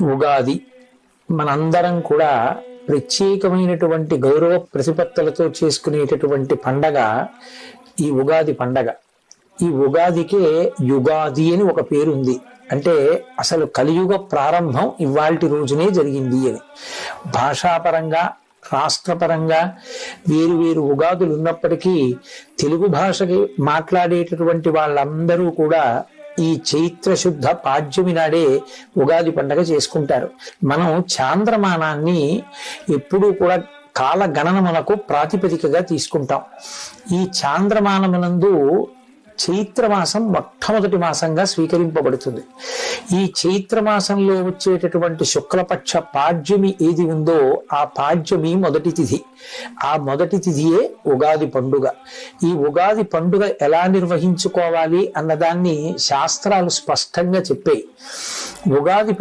ఉగాది మనందరం కూడా ప్రత్యేకమైనటువంటి గౌరవ ప్రతిపత్తులతో చేసుకునేటటువంటి పండగ ఈ ఉగాది పండగ. ఈ ఉగాదికే యుగాది అని ఒక పేరు ఉంది. అంటే అసలు కలియుగ ప్రారంభం ఇవాల్టి రోజునే జరిగింది అని. భాషాపరంగా రాష్ట్రపరంగా వేరు వేరు ఉగాదులు ఉన్నప్పటికీ తెలుగు భాషకి మాట్లాడేటటువంటి వాళ్ళందరూ కూడా ఈ చైత్ర శుద్ధ పాడ్యమి నాడే ఉగాది పండగ చేసుకుంటారు. మనం చాంద్రమానాన్ని ఎప్పుడూ కూడా కాల గణనమునకు ప్రాతిపదికగా తీసుకుంటాం. ఈ చాంద్రమానమునందు చైత్రమాసం మొట్టమొదటి మాసంగా స్వీకరింపబడుతుంది. ఈ చైత్రమాసంలో వచ్చేటటువంటి శుక్లపక్ష పాడ్యమి ఏది ఉందో ఆ పాడ్యమి మొదటి తిథి. ఆ మొదటి తిథియే ఉగాది పండుగ. ఈ ఉగాది పండుగ ఎలా నిర్వహించుకోవాలి అన్నదాన్ని శాస్త్రాలు స్పష్టంగా చెప్పాయి. ఉగాది